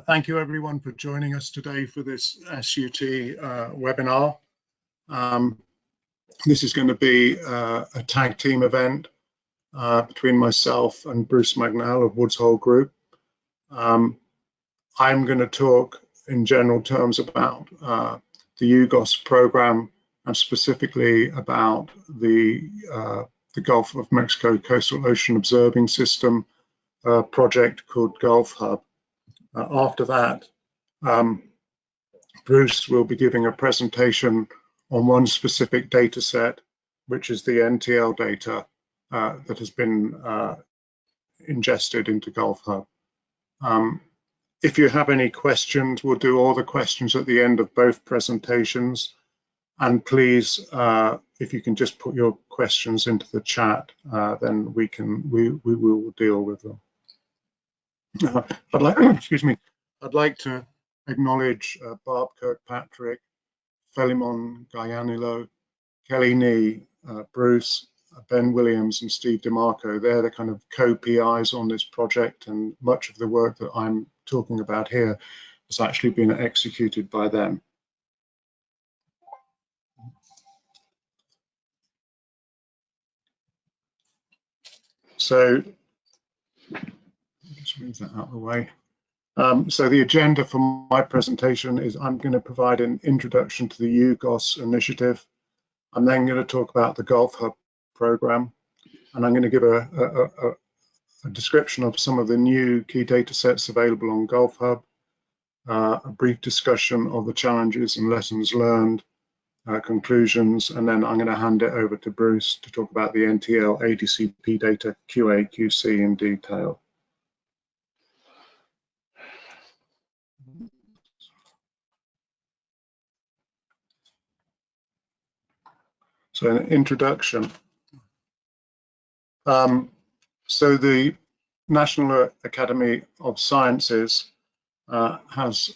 Thank you everyone for joining us today for this SUT webinar. This is going to be a tag team event between myself and Bruce Magnell of Woods Hole Group. I'm going to talk in general terms about the UGOS program and specifically about the Gulf of Mexico Coastal Ocean Observing System project called GulfHub. After that, Bruce will be giving a presentation on one specific data set, which is the NTL data that has been ingested into GulfHub. If you have any questions, we'll do all the questions at the end of both presentations. And please, if you can just put your questions into the chat, then we will deal with them. I'd like to acknowledge Barb Kirkpatrick, Philemon Gaianilo, Kelly Nee, Bruce, Ben Williams, and Steve DeMarco. They're the kind of co-PIs on this project, and much of the work that I'm talking about here has actually been executed by them. So just move that out of the way. So the agenda for my presentation is I'm going to provide an introduction to the UGOS initiative. I'm then going to talk about the GulfHub program, and I'm going to give a description of some of the new key data sets available on GulfHub, a brief discussion of the challenges and lessons learned, conclusions, and then I'm going to hand it over to Bruce to talk about the NTL ADCP data QA/QC in detail. So an introduction. So the National Academy of Sciences has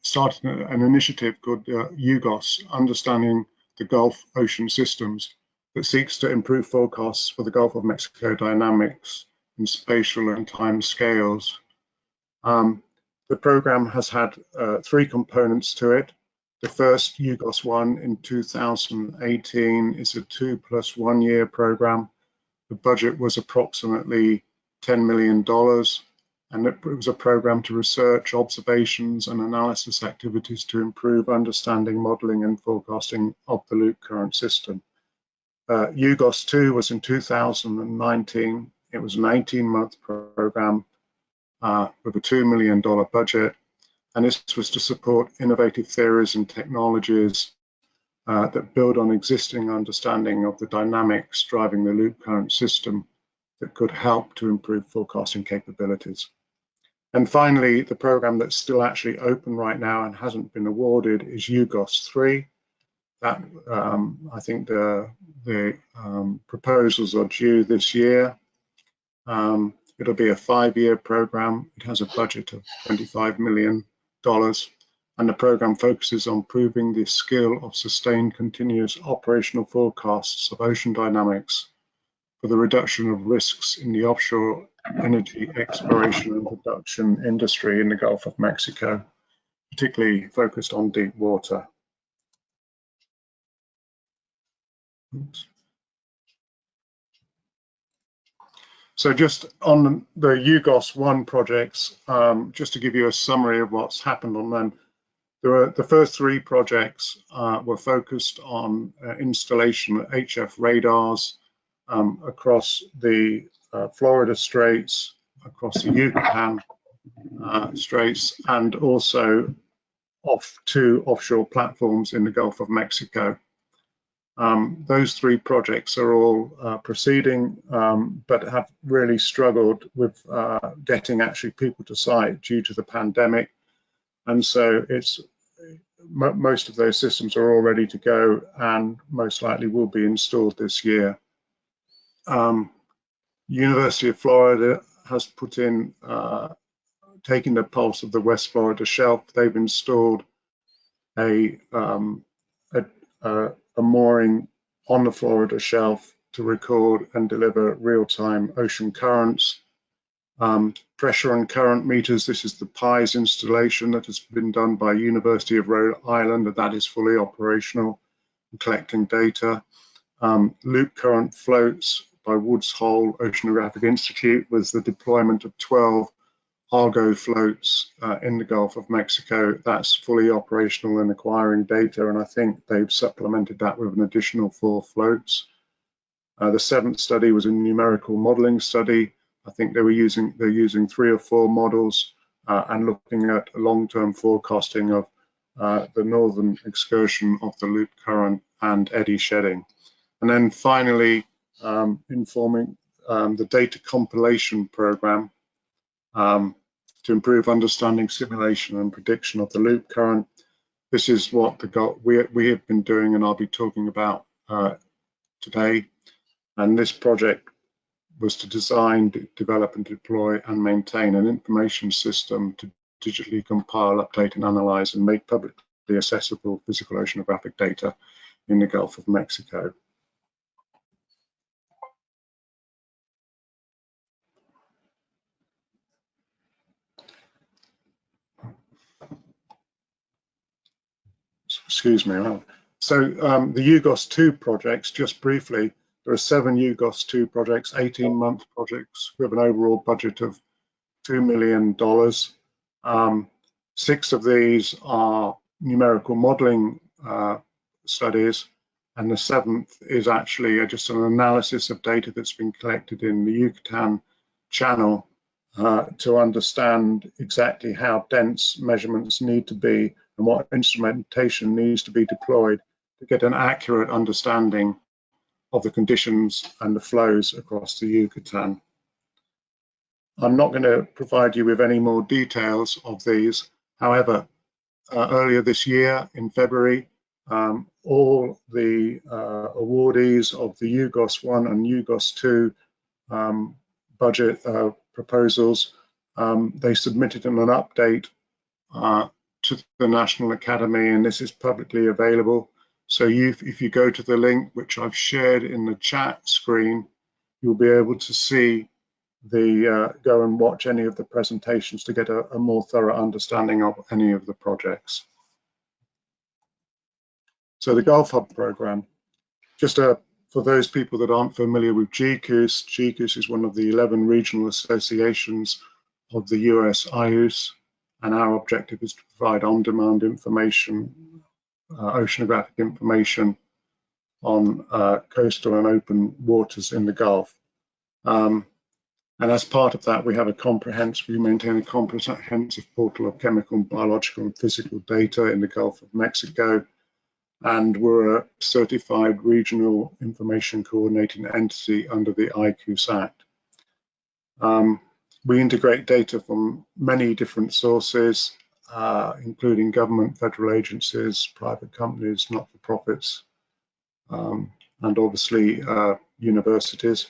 started an initiative called UGOS, Understanding the Gulf Ocean Systems, that seeks to improve forecasts for the Gulf of Mexico dynamics in spatial and time scales. The program has had three components to it. The first, UGOS 1 in 2018, is a 2+1 year program. The budget was approximately $10 million, and it was a program to research, observations, and analysis activities to improve understanding, modeling, and forecasting of the loop current system. UGOS 2 was in 2019. It was an 18-month program with a $2 million budget. And this was to support innovative theories and technologies that build on existing understanding of the dynamics driving the loop current system that could help to improve forecasting capabilities. And finally, the program that's still actually open right now and hasn't been awarded is UGOS 3. That I think the proposals are due this year. It'll be a 5-year program. It has a budget of $25 million. And the program focuses on proving the skill of sustained continuous operational forecasts of ocean dynamics for the reduction of risks in the offshore energy exploration and production industry in the Gulf of Mexico, particularly focused on deep water. Oops. So just on the UGOS 1 projects, just to give you a summary of what's happened on them, the first 3 projects were focused on installation of HF radars across the Florida Straits, across the Yucatan Straits, and also off 2 offshore platforms in the Gulf of Mexico. Those 3 projects are all proceeding, but have really struggled with getting actually people to site due to the pandemic. And so most of those systems are all ready to go and most likely will be installed this year. University of Florida has put in, taking the pulse of the West Florida shelf. They've installed a mooring on the Florida shelf to record and deliver real-time ocean currents. Pressure and current meters, this is the PIES installation that has been done by University of Rhode Island, and that is fully operational and collecting data. Loop current floats by Woods Hole Oceanographic Institute was the deployment of 12 Argo floats in the Gulf of Mexico. That's fully operational and acquiring data, and I think they've supplemented that with an additional 4 floats. The 7th study was a numerical modeling study. I think they're using 3 or 4 models and looking at long-term forecasting of the northern excursion of the loop current and eddy shedding. And then finally, informing the data compilation program to improve understanding, simulation and prediction of the loop current. This is what we have been doing and I'll be talking about today. And this project was to design, develop and deploy and maintain an information system to digitally compile, update and analyze and make publicly accessible physical oceanographic data in the Gulf of Mexico. Excuse me. So the UGOS 2 projects, just briefly, there are 7 UGOS 2 projects, 18-month projects with an overall budget of $2 million. 6 of these are numerical modeling studies, and the 7th is actually just an analysis of data that's been collected in the Yucatan Channel to understand exactly how dense measurements need to be and what instrumentation needs to be deployed to get an accurate understanding of the conditions and the flows across the Yucatan. I'm not going to provide you with any more details of these. However, earlier this year in February, all the awardees of the UGOS 1 and UGOS 2 budget proposals, they submitted an update to the National Academy, and this is publicly available. So if you go to the link which I've shared in the chat screen, you'll be able to see go and watch any of the presentations to get a more thorough understanding of any of the projects. So the GulfHub program, just for those people that aren't familiar with GCOOS, GCOOS is one of the 11 regional associations of the US IOOS, and our objective is to provide on-demand information, oceanographic information on coastal and open waters in the Gulf. And as part of that, we maintain a comprehensive portal of chemical, biological and physical data in the Gulf of Mexico. And we're a certified regional information coordinating entity under the IOOS Act. We integrate data from many different sources, including government, federal agencies, private companies, not-for-profits, and obviously universities.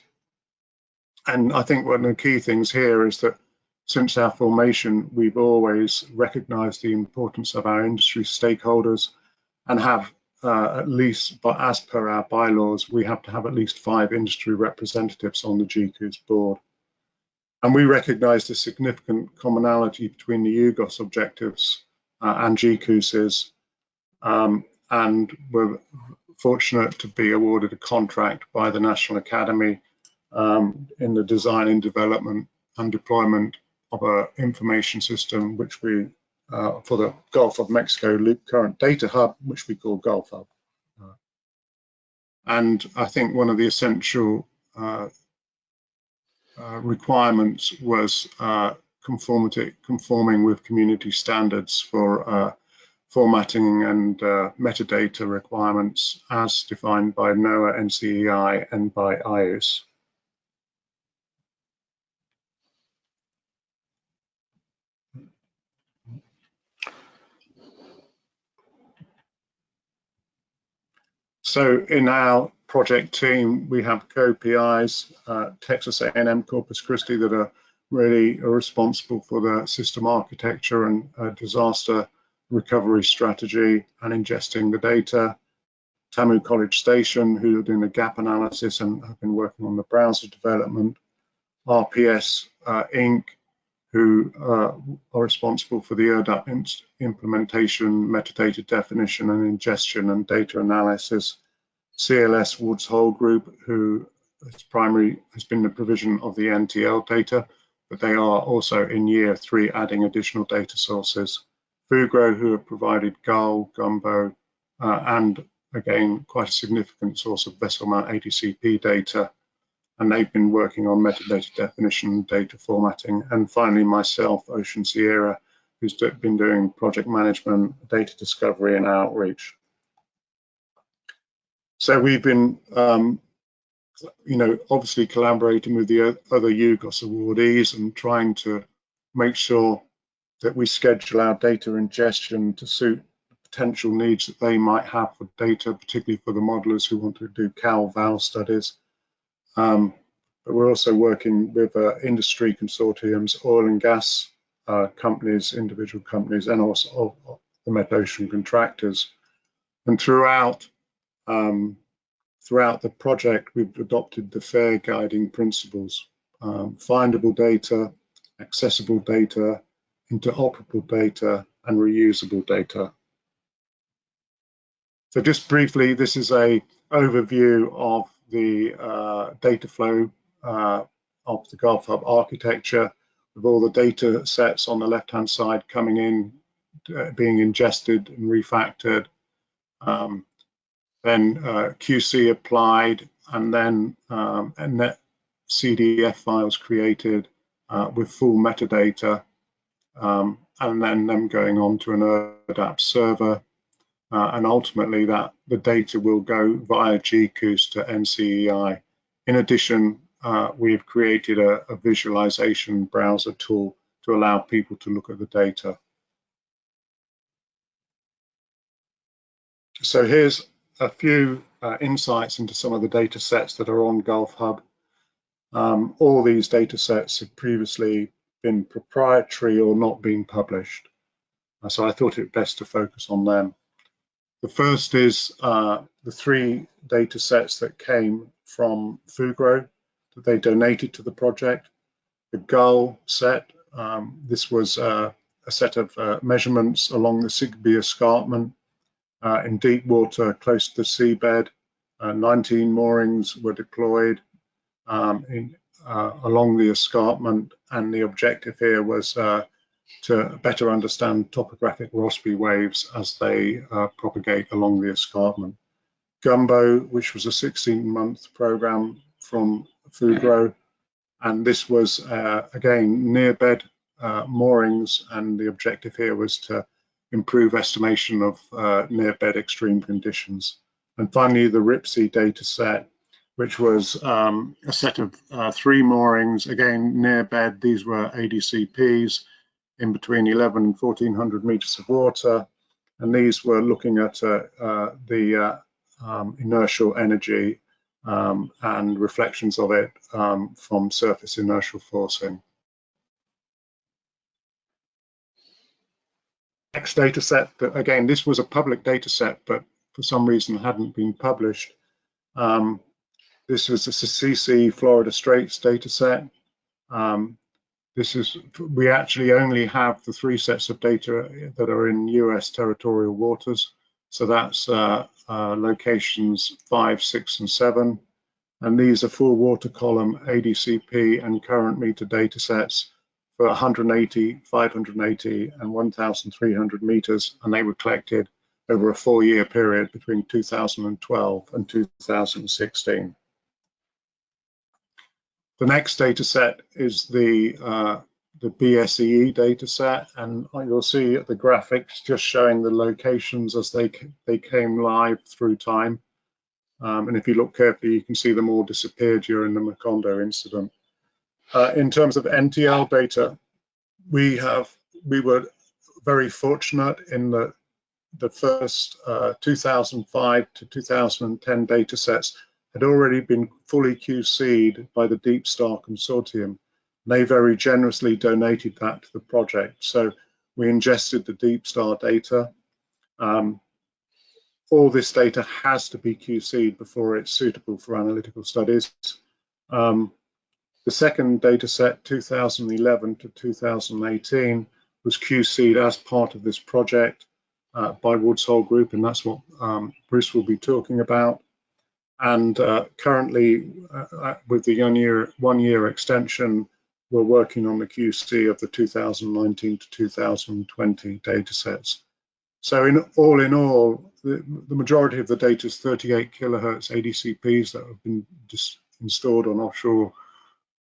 And I think one of the key things here is that since our formation, we've always recognized the importance of our industry stakeholders and have at least, but as per our bylaws, we have to have at least 5 industry representatives on the GCOOS board. And we recognize the significant commonality between the UGOS objectives and GCOOS's, and we're fortunate to be awarded a contract by the National Academy in the design and development and deployment of an information system which we for the Gulf of Mexico Loop Current Data Hub, which we call GulfHub. And I think one of the essential requirements was conforming with community standards for formatting and metadata requirements as defined by NOAA, NCEI, and by IOOS. So in our project team, we have co-PIs, Texas A&M Corpus Christi, that are really responsible for the system architecture and disaster recovery strategy and ingesting the data. Tamu College Station, who are doing the gap analysis and have been working on the browser development. RPS Inc., who are responsible for the ERDAP implementation, metadata definition and ingestion and data analysis. CLS Woods Hole Group, who has been the provision of the NTL data, but they are also in year 3 adding additional data sources. Fugro, who have provided GUL, Gumbo, and again, quite a significant source of vessel mount ADCP data. And they've been working on metadata definition, data formatting. And finally, myself, Ocean Sierra, who's been doing project management, data discovery and outreach. So we've been, obviously collaborating with the other UGOS awardees and trying to make sure that we schedule our data ingestion to suit potential needs that they might have for data, particularly for the modelers who want to do CAL-VAL studies. But we're also working with industry consortiums, oil and gas companies, individual companies, and also the metocean contractors. And throughout the project, we've adopted the FAIR guiding principles: findable data, accessible data, interoperable data, and reusable data. So just briefly, this is an overview of the data flow of the GulfHub architecture, with all the data sets on the left-hand side coming in, being ingested and refactored. Then QC applied, and then net CDF files created with full metadata, and then them going on to an ERDAP server. And ultimately the data will go via GCOOS to NCEI. In addition, we've created a visualization browser tool to allow people to look at the data. So here's a few insights into some of the data sets that are on GulfHub. All these data sets have previously been proprietary or not been published. So I thought it best to focus on them. The first is the 3 data sets that came from Fugro that they donated to the project. The GUL set, this was a set of measurements along the Sigbee Escarpment in deep water close to the seabed. 19 moorings were deployed along the escarpment, and the objective here was to better understand topographic Rossby waves as they propagate along the escarpment. Gumbo, which was a 16-month program from Fugro, and this was again near bed moorings, and the objective here was to improve estimation of near bed extreme conditions. And finally, the RIPSEE data set, which was a set of 3 moorings, again near bed. These were ADCPs in between 11 and 1400 meters of water, and these were looking at the inertial energy and reflections of it from surface inertial forcing. Next data set, that again, this was a public data set, but for some reason hadn't been published. This was the CC Florida Straits data set. We actually only have the 3 sets of data that are in US territorial waters. So that's locations 5, 6, and 7. And these are full water column ADCP and current meter data sets for 180, 580, and 1,300 meters. And they were collected over a 4-year period between 2012 and 2016. The next data set is the BSEE data set, and you'll see the graphics just showing the locations as they came live through time. And if you look carefully, you can see them all disappear during the Macondo incident. In terms of NTL data, we were very fortunate in the first 2005 to 2010 data sets had already been fully QC'd by the Deep Star Consortium. They very generously donated that to the project. So we ingested the Deep Star data. All this data has to be QC'd before it's suitable for analytical studies. The second data set, 2011 to 2018, was QC'd as part of this project by Woods Hole Group, and that's what Bruce will be talking about. And currently, with the one-year extension, we're working on the QC of the 2019 to 2020 data sets. So all in all, the majority of the data is 38 kilohertz ADCPs that have been installed on offshore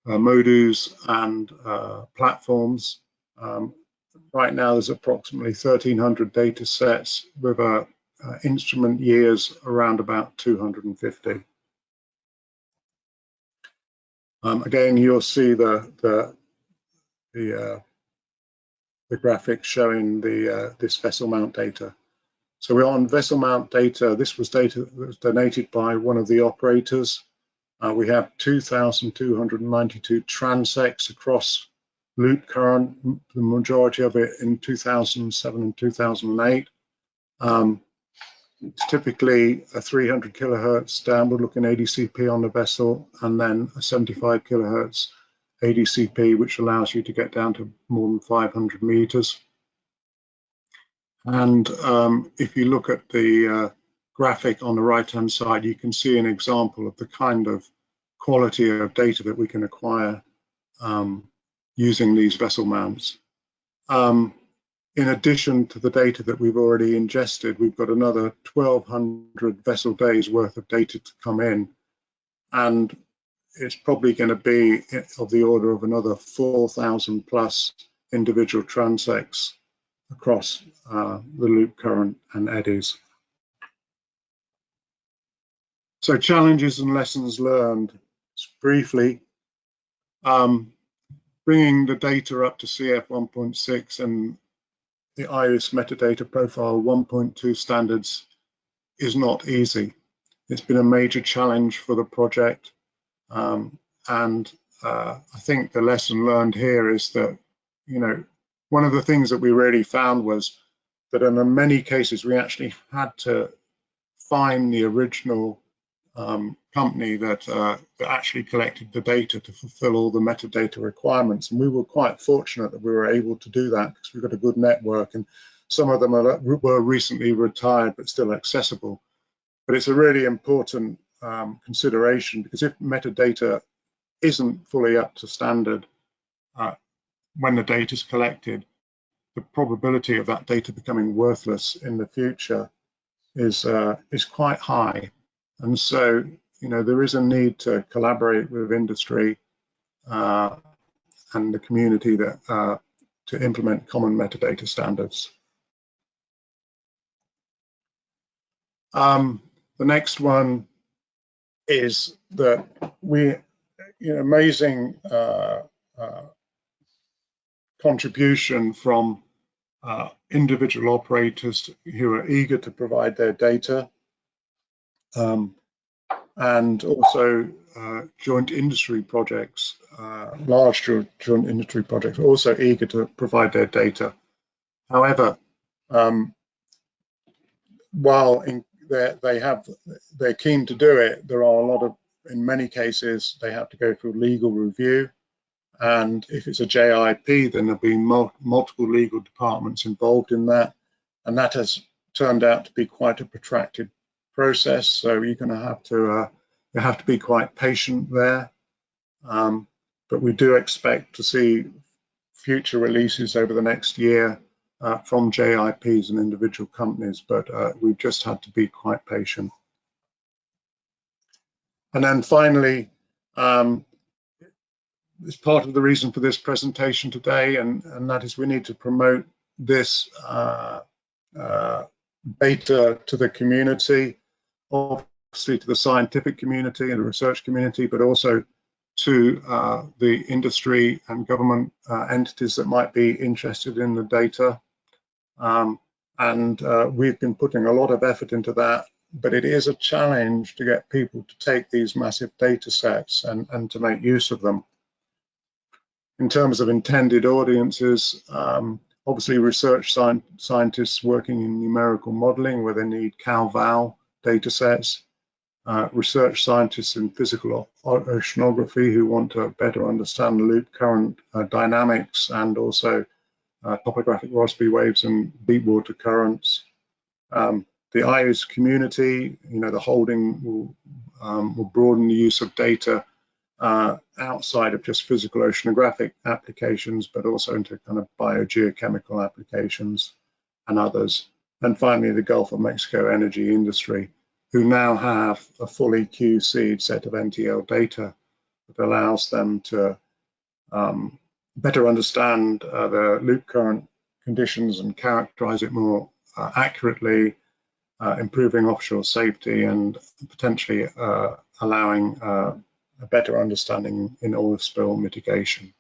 modules and platforms. Right now, there's approximately 1,300 data sets with instrument years around about 250. Again, you'll see the graphic showing this vessel mount data. So we're on vessel mount data. This was data that was donated by one of the operators. We have 2,292 transects across loop current, the majority of it in 2007 and 2008. It's typically a 300 kilohertz downward looking ADCP on the vessel, and then a 75 kilohertz ADCP, which allows you to get down to more than 500 meters. And if you look at the graphic on the right-hand side, you can see an example of the kind of quality of data that we can acquire using these vessel mounts. In addition to the data that we've already ingested, we've got another 1,200 vessel days worth of data to come in, and it's probably going to be of the order of another 4,000 plus individual transects across the loop current and eddies. So challenges and lessons learned. Just briefly, bringing the data up to CF 1.6 and the IOOS metadata profile 1.2 standards is not easy. It's been a major challenge for the project. And I think the lesson learned here is that, one of the things that we really found was that in many cases, we actually had to find the original company that actually collected the data to fulfill all the metadata requirements. And we were quite fortunate that we were able to do that because we've got a good network, and some of them were recently retired but still accessible. But it's a really important consideration, because if metadata isn't fully up to standard when the data is collected, the probability of that data becoming worthless in the future is quite high. And so, there is a need to collaborate with industry and the community to implement common metadata standards. The next one is that amazing contribution from individual operators who are eager to provide their data. And also joint industry projects, large joint industry projects, are also eager to provide their data. However, while they're keen to do it, there are in many cases, they have to go through legal review. And if it's a JIP, then there'll be multiple legal departments involved in that. And that has turned out to be quite a protracted process, so you're going to have to be quite patient there. But we do expect to see future releases over the next year from JIPs and individual companies, but we've just had to be quite patient. And then finally, it's part of the reason for this presentation today, and that is we need to promote this data to the community, obviously to the scientific community and the research community, but also to the industry and government entities that might be interested in the data. We've been putting a lot of effort into that, but it is a challenge to get people to take these massive data sets and to make use of them. In terms of intended audiences, obviously research scientists working in numerical modeling where they need cal-val data sets. research scientists in physical oceanography who want to better understand the loop current dynamics and also topographic Rossby waves and deep water currents. The IOOS community, the holding will broaden the use of data outside of just physical oceanographic applications, but also into kind of biogeochemical applications and others. And finally, the Gulf of Mexico energy industry, who now have a fully QC'd set of NTL data that allows them to better understand the loop current conditions and characterize it more accurately, improving offshore safety and potentially allowing a better understanding in oil spill mitigation.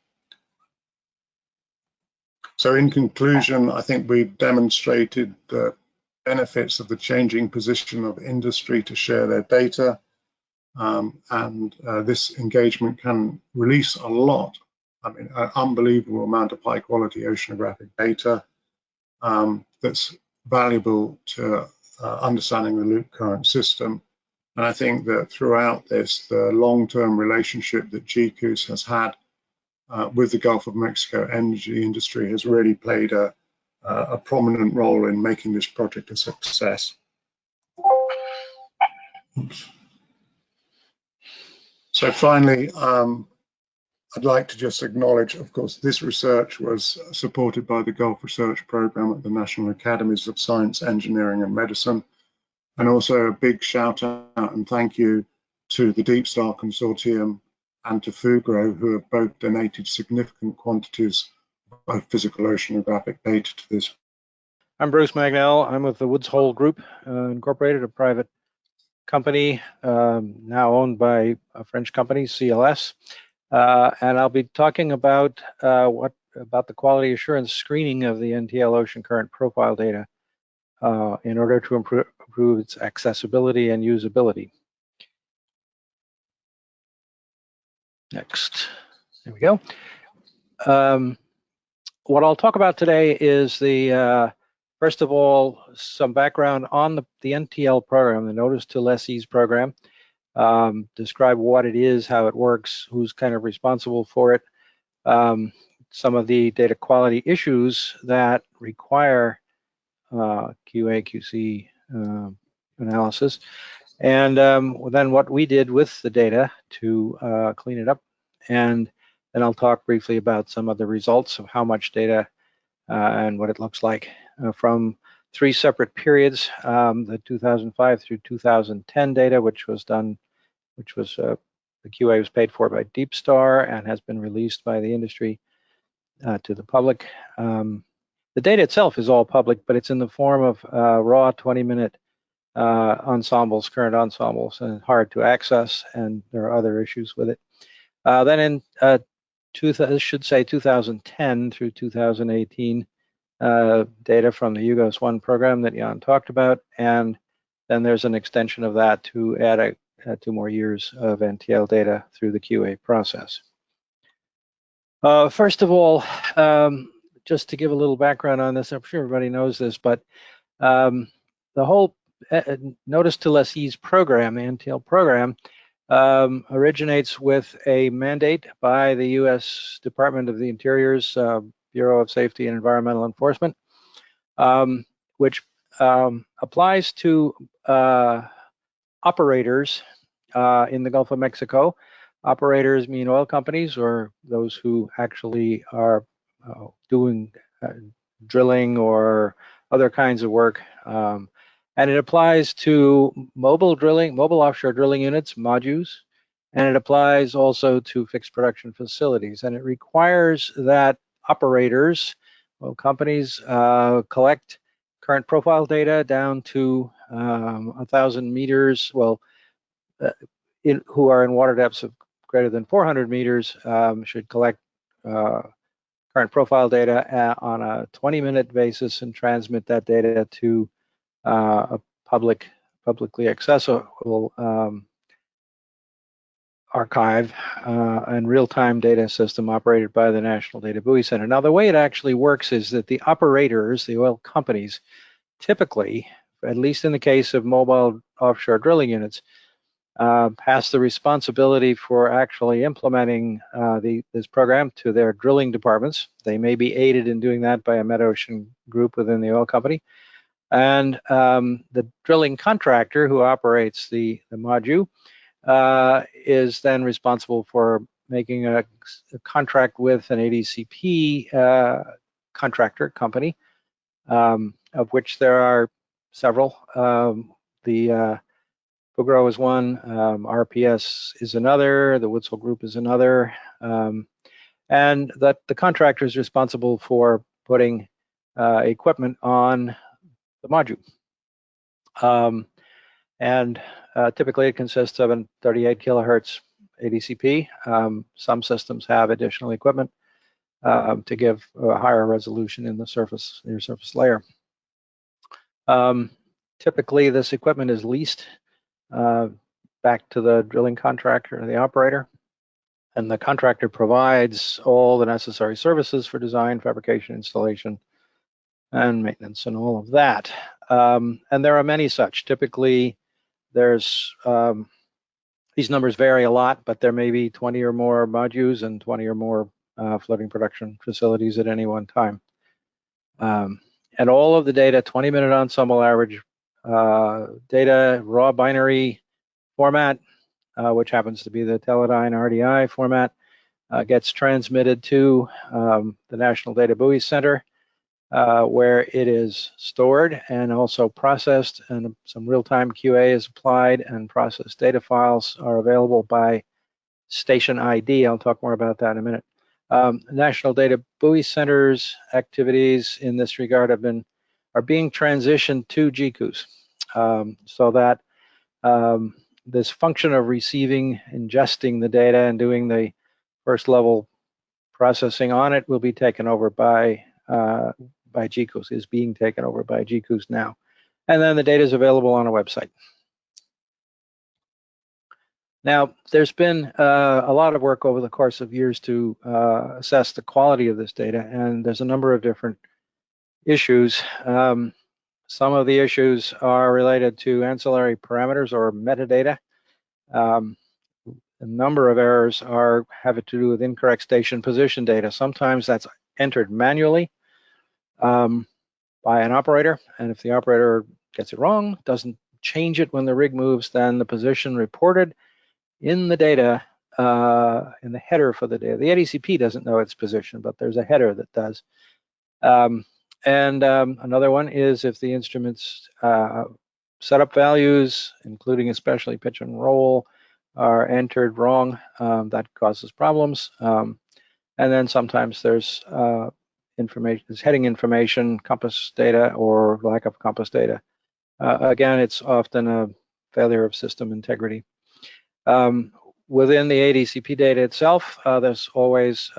So in conclusion, I think we've demonstrated the benefits of the changing position of industry to share their data, and this engagement can release a lot, an unbelievable amount of high quality oceanographic data that's valuable to understanding the loop current system. And I think that throughout this, the long-term relationship that GCOOS has had with the Gulf of Mexico energy industry has really played a prominent role in making this project a success. Oops. So finally, I'd like to just acknowledge, of course, this research was supported by the Gulf Research Program at the National Academies of Science, Engineering and Medicine. And also a big shout out and thank you to the Deep Star Consortium and to Fugro, who have both donated significant quantities of physical oceanographic data to this. I'm Bruce Magnell. I'm with the Woods Hole Group, Incorporated, a private company now owned by a French company, CLS. And I'll be talking about the quality assurance screening of the NTL ocean current profile data in order to improve its accessibility and usability. Next, there we go. What I'll talk about today is first of all, some background on the NTL program, the Notice to Lessees program. Describe what it is, how it works, who's kind of responsible for it, some of the data quality issues that require QA, QC analysis, and then what we did with the data to clean it up. And then I'll talk briefly about some of the results of how much data and what it looks like from 3 separate periods, the 2005 through 2010 data, which was the QA was paid for by Deep Star and has been released by the industry to the public. The data itself is all public, but it's in the form of raw 20-minute ensembles, current ensembles, and hard to access, and there are other issues with it. Then in 2010 through 2018, data from the UGOS 1 program that Jan talked about, and then there's an extension of that to add 2 more years of NTL data through the QA process. First of all, just to give a little background on this, I'm sure everybody knows this, but the whole Notice to Lessees program, the NTL program, originates with a mandate by the U.S. Department of the Interior's Bureau of Safety and Environmental Enforcement, which applies to operators in the Gulf of Mexico. Operators mean oil companies or those who actually are doing drilling or other kinds of work. And it applies to mobile offshore drilling units, MODUs, and it applies also to fixed production facilities. And it requires that operators, companies, collect current profile data down to 1,000 meters, who are in water depths of greater than 400 meters, should collect current profile data on a 20-minute basis and transmit that data to a publicly accessible archive and real-time data system operated by the National Data Buoy Center. Now, the way it actually works is that the operators, the oil companies, typically, at least in the case of mobile offshore drilling units, pass the responsibility for actually implementing this program to their drilling departments. They may be aided in doing that by a meta-ocean group within the oil company. And the drilling contractor who operates the module is then responsible for making a contract with an ADCP contractor company, of which there are several. The Bugro is one, RPS is another, the Woodsell Group is another, and that the contractor is responsible for putting equipment on the module. Typically it consists of a 38 kilohertz ADCP. Some systems have additional equipment to give a higher resolution in the near surface layer. Typically this equipment is leased back to the drilling contractor or the operator, and the contractor provides all the necessary services for design, fabrication, installation, and maintenance, and all of that. And there are many such. Typically, there's these numbers vary a lot, but there may be 20 or more modules and 20 or more floating production facilities at any one time. And all of the data, 20-minute ensemble average data, raw binary format, which happens to be the Teledyne RDI format, gets transmitted to the National Data Buoy Center, where it is stored and also processed, and some real-time QA is applied, and processed data files are available by station ID. I'll talk more about that in a minute. National Data Buoy Center's activities in this regard are being transitioned to GCOOS, so that this function of receiving, ingesting the data, and doing the first level processing on it will be taken over by GCOOS, is being taken over by GCOOS now. And then the data is available on a website. Now, there's been a lot of work over the course of years to assess the quality of this data, and there's a number of different issues. Some of the issues are related to ancillary parameters or metadata. A number of errors have to do with incorrect station position data. Sometimes that's entered manually by an operator, and if the operator gets it wrong, doesn't change it when the rig moves, then the position reported in the data, in the header for the data. The ADCP doesn't know its position, but there's a header that does. Another one is if the instrument's setup values, including especially pitch and roll, are entered wrong, that causes problems. And then sometimes there's heading information, compass data, or lack of compass data. Again, it's often a failure of system integrity. Within the ADCP data itself, there's always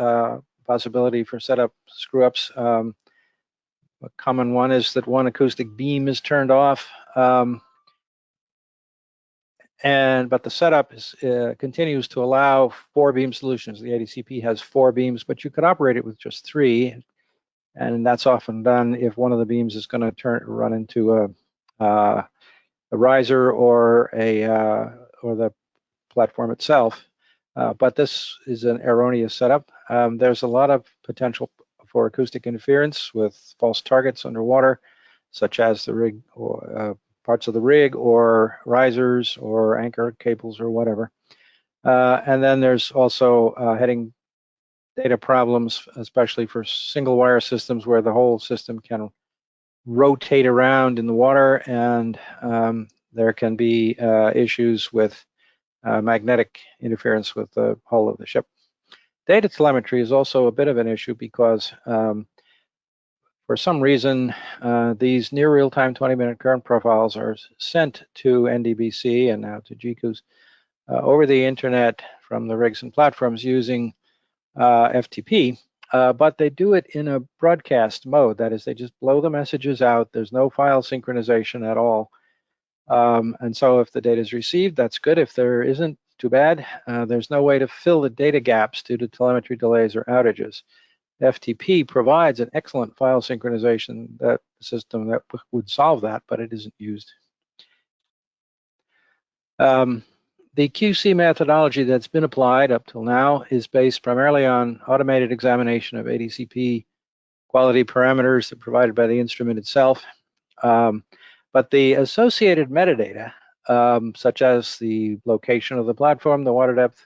possibility for setup screw-ups. A common one is that one acoustic beam is turned off, but the setup continues to allow 4-beam solutions. The ADCP has 4 beams, but you could operate it with just 3, and that's often done if one of the beams is going to run into a riser or the platform itself. But this is an erroneous setup. There's a lot of potential for acoustic interference with false targets underwater, such as the rig or parts of the rig or risers or anchor cables or whatever. And then there's also heading data problems, especially for single wire systems where the whole system can rotate around in the water, and there can be issues with magnetic interference with the hull of the ship. Data telemetry is also a bit of an issue because for some reason these near real-time 20-minute current profiles are sent to NDBC and now to GCOOS over the internet from the rigs and platforms using FTP, but they do it in a broadcast mode. That is, they just blow the messages out. There's no file synchronization at all. And so if the data is received, that's good. If there isn't, too bad. There's no way to fill the data gaps due to telemetry delays or outages. FTP provides an excellent file synchronization system that would solve that, but it isn't used. The The QC methodology that's been applied up till now is based primarily on automated examination of ADCP quality parameters that are provided by the instrument itself. But the associated metadata, such as the location of the platform, the water depth,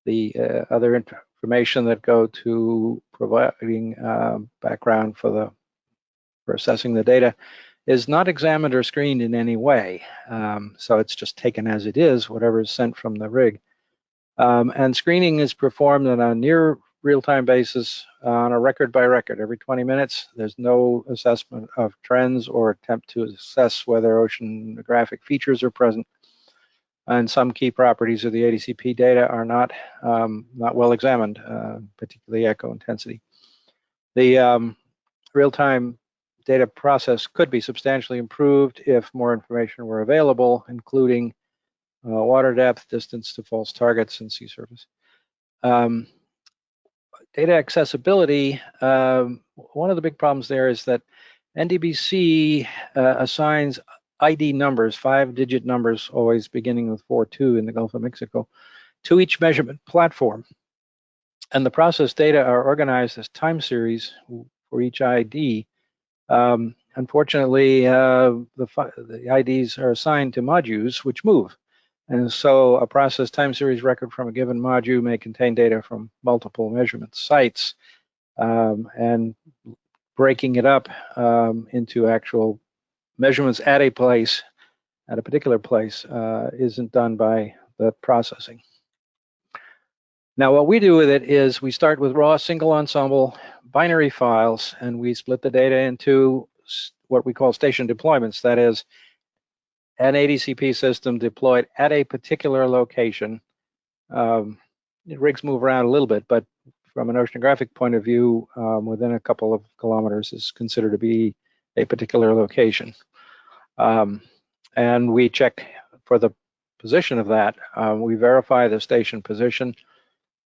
the other information that go to providing background for assessing the data, is not examined or screened in any way. So it's just taken as it is, whatever is sent from the rig. And screening is performed on a near real-time basis on a record by record. Every 20 minutes, there's no assessment of trends or attempt to assess whether oceanographic features are present. And some key properties of the ADCP data are not well examined, particularly echo intensity. The real-time data process could be substantially improved if more information were available, including water depth, distance to false targets, and sea surface. Data accessibility, one of the big problems there is that NDBC assigns ID numbers, 5-digit numbers, always beginning with 42 in the Gulf of Mexico, to each measurement platform. And the process data are organized as time series for each ID. Unfortunately, the IDs are assigned to modules which move. And so a process time series record from a given module may contain data from multiple measurement sites, and breaking it up into actual measurements at a place, at a particular place, isn't done by the processing. Now, what we do with it is we start with raw single ensemble binary files, and we split the data into what we call station deployments. That is, an ADCP system deployed at a particular location. Rigs move around a little bit, but from an oceanographic point of view, within a couple of kilometers is considered to be a particular location. And we check for the position of that. We verify the station position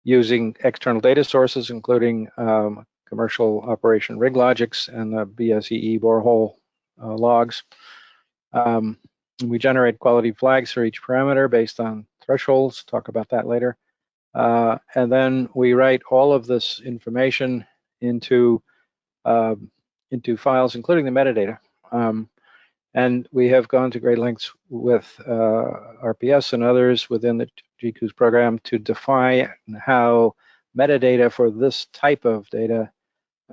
using external data sources, including commercial operation rig logics and the BSEE borehole logs. We generate quality flags for each parameter based on thresholds. Talk about that later. And then we write all of this information into files, including the metadata. And we have gone to great lengths with RPS and others within the GCOOS program to define how metadata for this type of data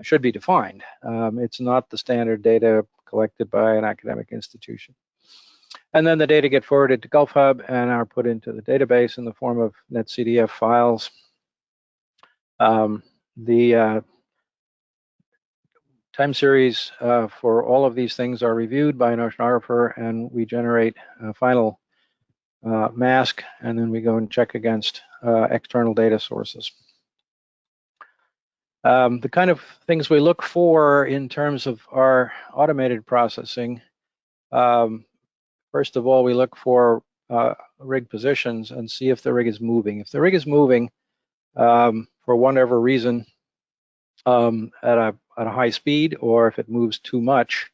should be defined. It's not the standard data collected by an academic institution. And then the data get forwarded to GulfHub and are put into the database in the form of netcdf files. The time series for all of these things are reviewed by an oceanographer, and we generate a final mask, and then we go and check against external data sources. The kind of things we look for in terms of our automated processing, first of all, we look for rig positions and see if the rig is moving. If the rig is moving for whatever reason at a high speed, or if it moves too much,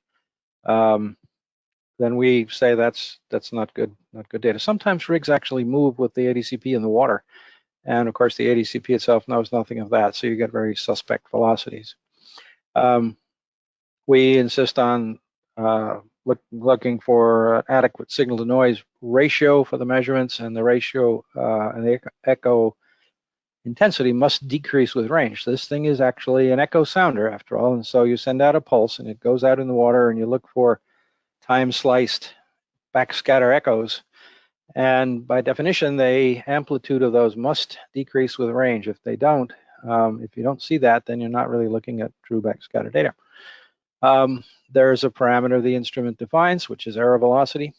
then we say that's not good data. Sometimes rigs actually move with the ADCP in the water, and of course the ADCP itself knows nothing of that, so you get very suspect velocities. We insist on looking for an adequate signal to noise ratio for the measurements, and the ratio and the echo intensity must decrease with range. This thing is actually an echo sounder after all, and so you send out a pulse and it goes out in the water, and you look for time sliced backscatter echoes, and by definition the amplitude of those must decrease with range. If they don't, if you don't see that, then you're not really looking at true backscatter data. There's a parameter the instrument defines, which is error velocity,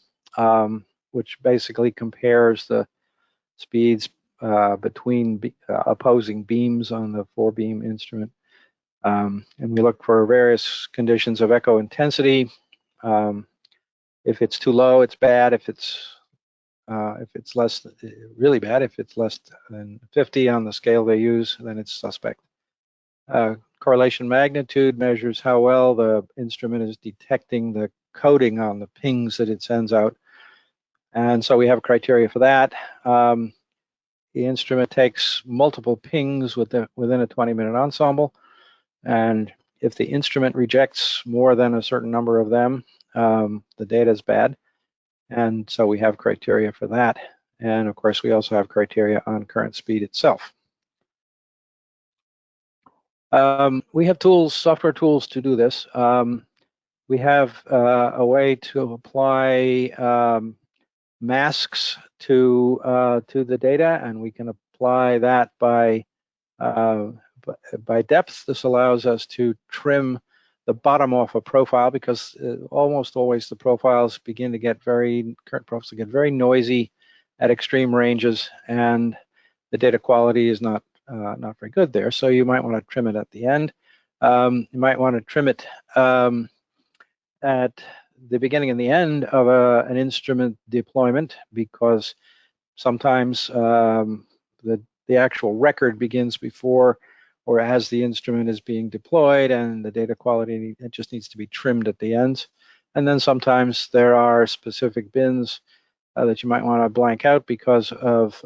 which basically compares the speeds between opposing beams on the 4-beam instrument. And we look for various conditions of echo intensity. If it's too low, it's bad. If it's less, really bad. If it's less than 50 on the scale they use, then it's suspect. Correlation magnitude measures how well the instrument is detecting the coding on the pings that it sends out. And so we have criteria for that. The instrument takes multiple pings within a 20-minute ensemble, and if the instrument rejects more than a certain number of them, the data is bad. And so we have criteria for that. And of course, we also have criteria on current speed itself. We have tools, software tools to do this. We have a way to apply masks to the data, and we can apply that by depth. This allows us to trim the bottom off a profile, because almost always the profiles begin to get current profiles get very noisy at extreme ranges, and the data quality is not very good there. So you might want to trim it at the end. You might want to trim it at the beginning and the end of an instrument deployment, because sometimes the actual record begins before or as the instrument is being deployed, and the data quality, it just needs to be trimmed at the ends. And then sometimes there are specific bins that you might want to blank out because of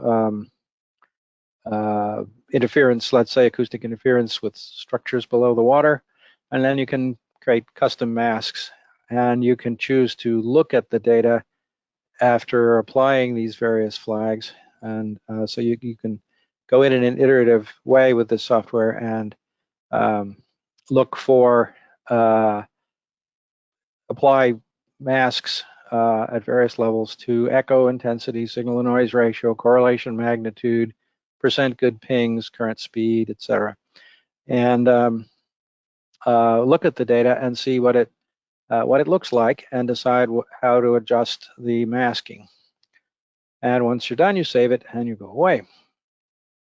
interference, let's say acoustic interference with structures below the water. And then you can create custom masks, and you can choose to look at the data after applying these various flags. And so you can go in an iterative way with this software and look for, apply masks at various levels to echo intensity, signal to noise ratio, correlation magnitude, percent good pings, current speed, etc. And look at the data and see what it looks like, and decide how to adjust the masking. And once you're done, you save it and you go away.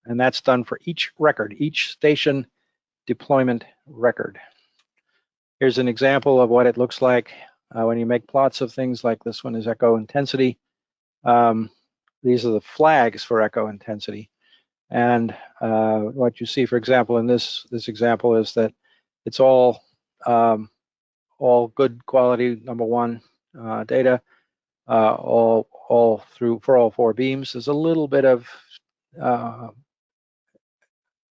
And that's done for each record, each station deployment record. Here's an example of what it looks like when you make plots of things like this one is echo intensity. These are the flags for echo intensity. And what you see, for example, in this example is that it's all good quality, number one, data, all through for all four beams. There's a little bit of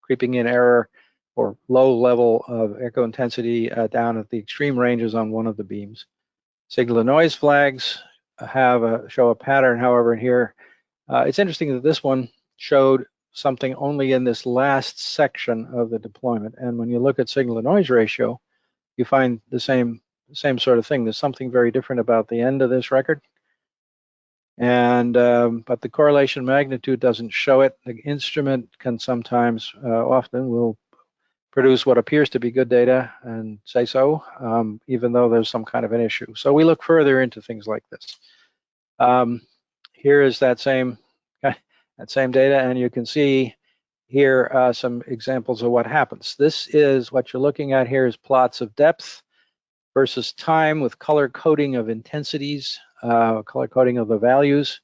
creeping in error or low level of echo intensity down at the extreme ranges on one of the beams. Signal to noise flags show a pattern, however, here. It's interesting that this one showed something only in this last section of the deployment. And when you look at signal to noise ratio, you find the same sort of thing. There's something very different about the end of this record. And but the correlation magnitude doesn't show it. The instrument can sometimes, often will produce what appears to be good data and say so, even though there's some kind of an issue. So we look further into things like this. Here is that same data, and you can see here some examples of what happens. This is what you're looking at here is plots of depth versus time with color coding of intensities, color coding of the values,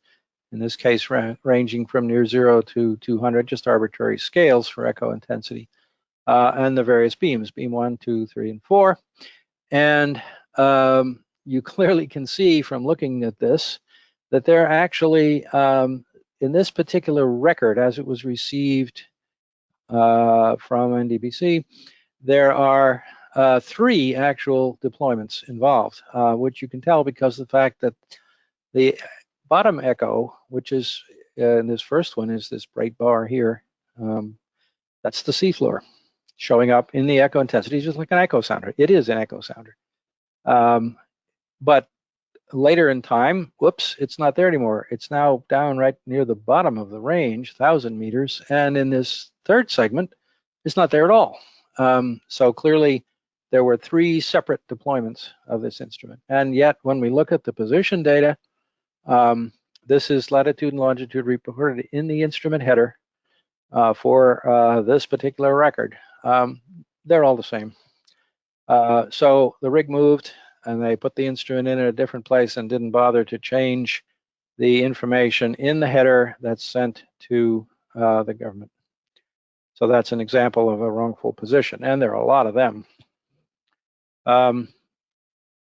in this case ranging from near 0 to 200, just arbitrary scales for echo intensity, and the various beams, beam 1, 2, 3, and 4. And you clearly can see from looking at this that they're actually, in this particular record, as it was received from NDBC, there are 3 actual deployments involved, which you can tell because of the fact that the bottom echo, which is in this first one, is this bright bar here. That's the seafloor showing up in the echo intensity, just like an echo sounder. It is an echo sounder. But later in time, whoops, it's not there anymore. It's now down right near the bottom of the range, 1,000 meters. And in this third segment, it's not there at all. So clearly, there were 3 separate deployments of this instrument. And yet, when we look at the position data, this is latitude and longitude reported in the instrument header for this particular record. They're all the same. So the rig moved, and they put the instrument in a different place and didn't bother to change the information in the header that's sent to the government. So that's an example of a wrongful position, and there are a lot of them.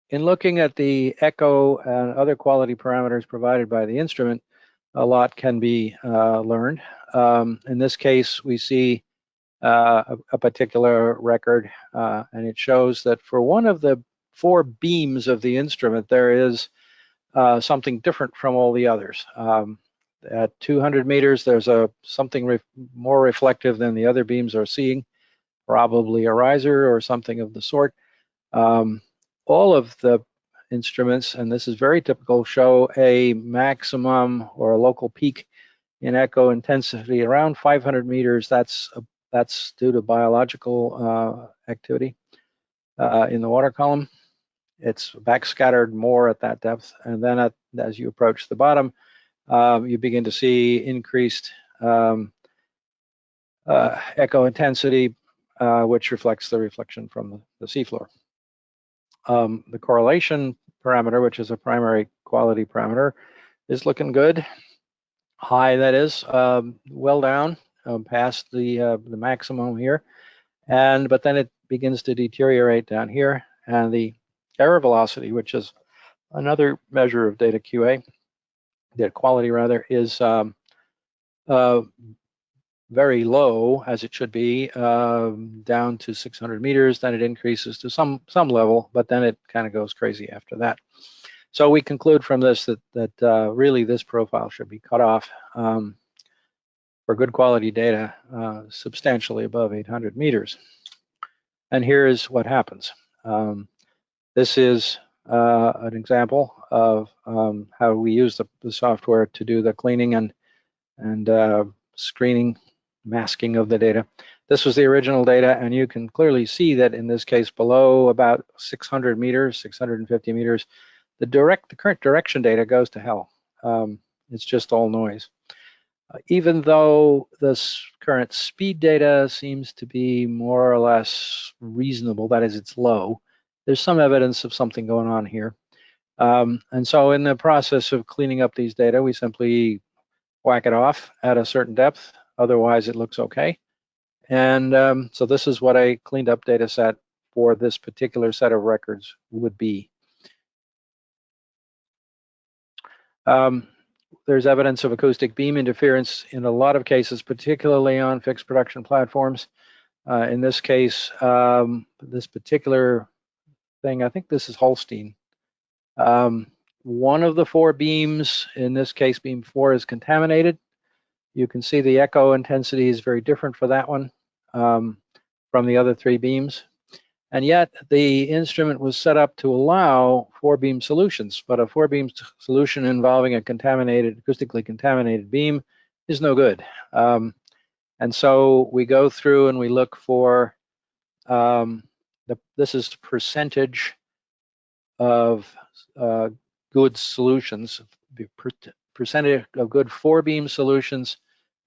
in looking at the echo and other quality parameters provided by the instrument, a lot can be learned. In this case, we see a particular record, and it shows that for one of the 4 beams of the instrument, there is something different from all the others. At 200 meters, there's something more reflective than the other beams are seeing, probably a riser or something of the sort. All of the instruments, and this is very typical, show a maximum or a local peak in echo intensity around 500 meters. That's due to biological activity in the water column. It's backscattered more at that depth, and then as you approach the bottom, you begin to see increased echo intensity, which reflects the reflection from the seafloor. The correlation parameter, which is a primary quality parameter, is looking good. High, that is, well down past the maximum here, but then it begins to deteriorate down here, and the error velocity, which is another measure of data QA, data quality rather, is very low, as it should be, down to 600 meters. Then it increases to some level, but then it kind of goes crazy after that. So we conclude from this that really this profile should be cut off for good quality data substantially above 800 meters. And here is what happens. This is an example of how we use the software to do the cleaning and screening, masking of the data. This was the original data, and you can clearly see that in this case, below about 600 meters, 650 meters, the current direction data goes to hell. It's just all noise. Even though this current speed data seems to be more or less reasonable, that is, it's low, there's some evidence of something going on here. And so in the process of cleaning up these data, we simply whack it off at a certain depth. Otherwise, it looks okay. And so this is what a cleaned up data set for this particular set of records would be. There's evidence of acoustic beam interference in a lot of cases, particularly on fixed production platforms. In this case, this particular thing, I think this is Holstein. One of the 4 beams, in this case beam 4, is contaminated. You can see the echo intensity is very different for that one from the other 3 beams. And yet the instrument was set up to allow 4-beam solutions, but a 4-beam solution involving a acoustically contaminated beam is no good. And so we go through and we look for, this is percentage of good solutions. Percentage of good 4-beam solutions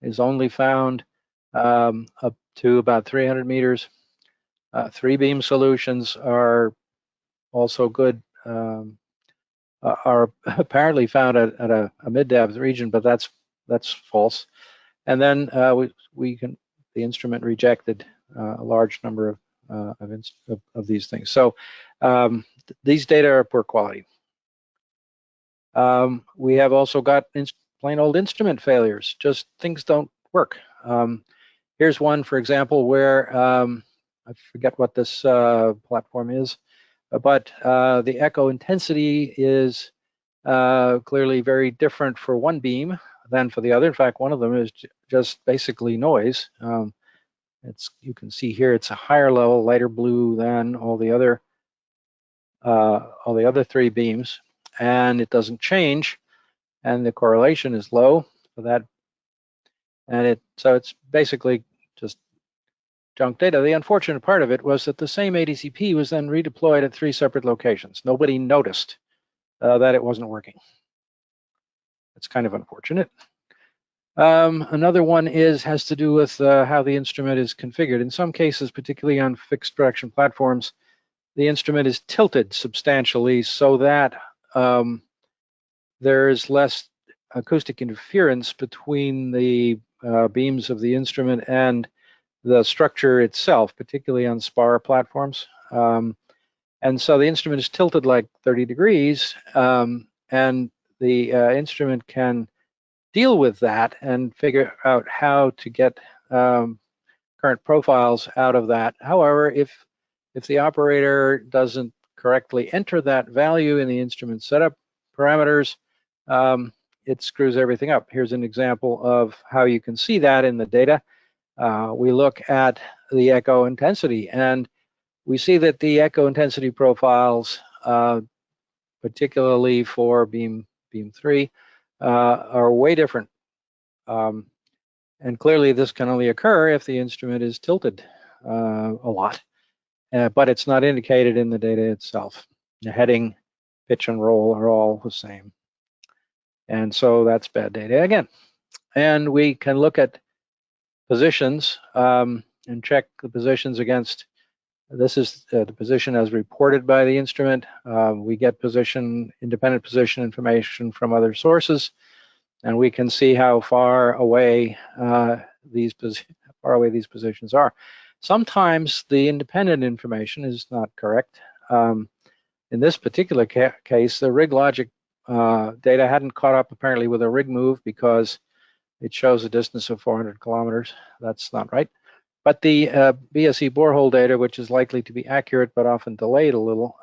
is only found up to about 300 meters. 3-beam solutions are also good, are apparently found at a mid-depth region, but that's false. And then the instrument rejected a large number of these things. So these data are poor quality. We have also got plain old instrument failures. Just things don't work. Here's one, for example, where I forget what this platform is, but the echo intensity is clearly very different for one beam than for the other. In fact, one of them is just basically noise. You can see here it's a higher level, lighter blue than all the other 3 beams, and it doesn't change, and the correlation is low for that, and so it's basically just junk data. The unfortunate part of it was that the same ADCP was then redeployed at 3 separate locations. Nobody noticed that it wasn't working. It's kind of unfortunate. Another one has to do with how the instrument is configured. In some cases, particularly on fixed production platforms, the instrument is tilted substantially so that there is less acoustic interference between the beams of the instrument and the structure itself, particularly on spar platforms. And so the instrument is tilted like 30 degrees, and the instrument can deal with that and figure out how to get current profiles out of that. However, if the operator doesn't correctly enter that value in the instrument setup parameters, it screws everything up. Here's an example of how you can see that in the data. We look at the echo intensity, and we see that the echo intensity profiles, particularly for beam 3, are way different. And clearly this can only occur if the instrument is tilted a lot, but it's not indicated in the data itself. The heading, pitch, and roll are all the same. And so that's bad data again. And we can look at positions and check the positions against, this is the position as reported by the instrument. We get independent position information from other sources, and we can see how far away these positions are. Sometimes the independent information is not correct. In this particular case, the rig logic data hadn't caught up apparently with a rig move because it shows a distance of 400 kilometers. That's not right. But the BSEE borehole data, which is likely to be accurate but often delayed a little,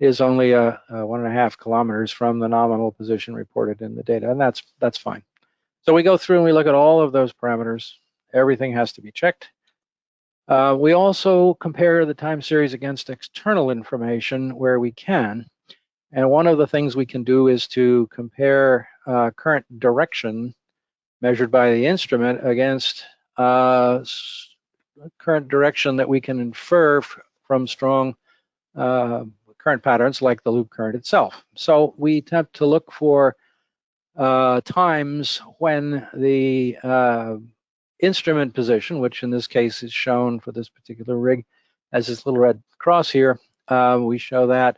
is only 1.5 kilometers from the nominal position reported in the data, and that's fine. So we go through and we look at all of those parameters. Everything has to be checked. We also compare the time series against external information where we can, and one of the things we can do is to compare current direction measured by the instrument against current direction that we can infer from strong current patterns like the loop current itself. So we attempt to look for times when the instrument position, which in this case is shown for this particular rig as this little red cross here, we show that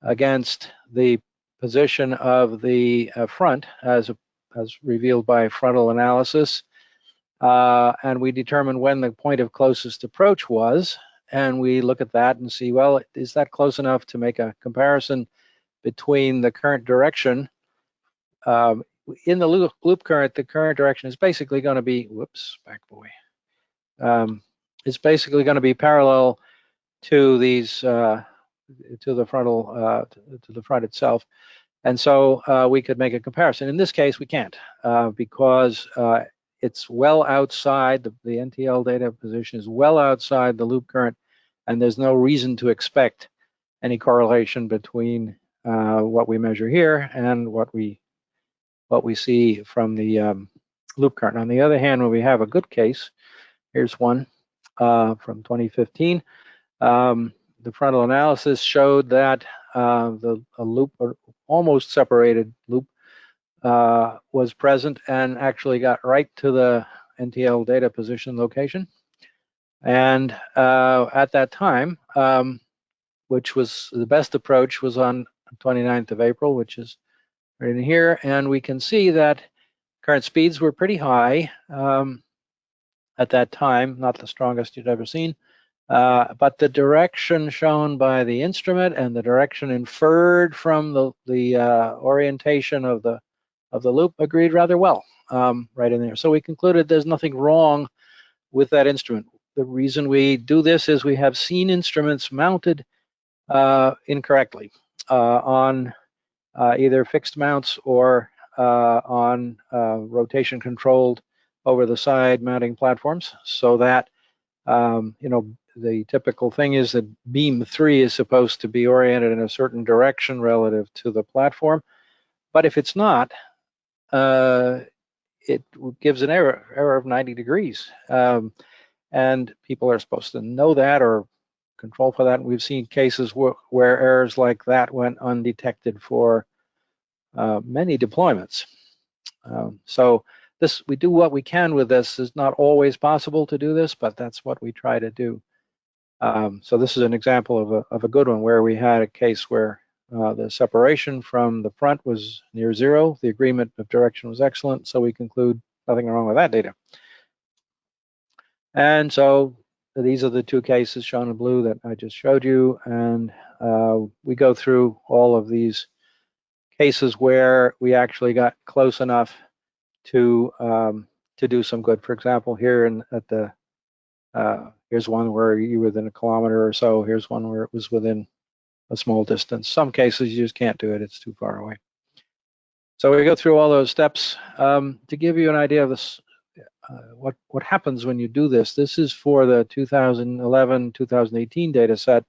against the position of the front as revealed by frontal analysis, and we determine when the point of closest approach was, and we look at that and see, well, is that close enough to make a comparison between the current direction. In the loop current, the current direction is basically going to be, whoops, back boy. It's basically going to be parallel to these, to the frontal, to the front itself. And so we could make a comparison. In this case, we can't because it's well outside, the NTL data position is well outside the loop current, and there's no reason to expect any correlation between what we measure here and what we see from the loop current. On the other hand, when we have a good case, here's one from 2015. The frontal analysis showed that a loop, or almost separated loop, was present and actually got right to the NTL data position location. And at that time, which was the best approach, was on 29th of April, which is right in here, and we can see that current speeds were pretty high at that time, not the strongest you'd ever seen, but the direction shown by the instrument and the direction inferred from the orientation of the loop agreed rather well right in there. So we concluded there's nothing wrong with that instrument. The reason we do this is we have seen instruments mounted incorrectly on either fixed mounts or on rotation controlled over the side mounting platforms, so that the typical thing is that beam 3 is supposed to be oriented in a certain direction relative to the platform, but if it's not, it gives an error of 90 degrees, and people are supposed to know that or control for that. And we've seen cases where errors like that went undetected for many deployments. So we do what we can with this. It's not always possible to do this, but that's what we try to do. So this is an example of a good one where we had a case where the separation from the front was near zero. The agreement of direction was excellent, so we conclude nothing wrong with that data. And so these are the two cases shown in blue that I just showed you, and we go through all of these cases where we actually got close enough to do some good. For example, here here's one where you're within a kilometer or so. Here's one where it was within a small distance. Some cases you just can't do it; it's too far away. So we go through all those steps to give you an idea of this. What happens when you do this? This is for the 2011-2018 data set,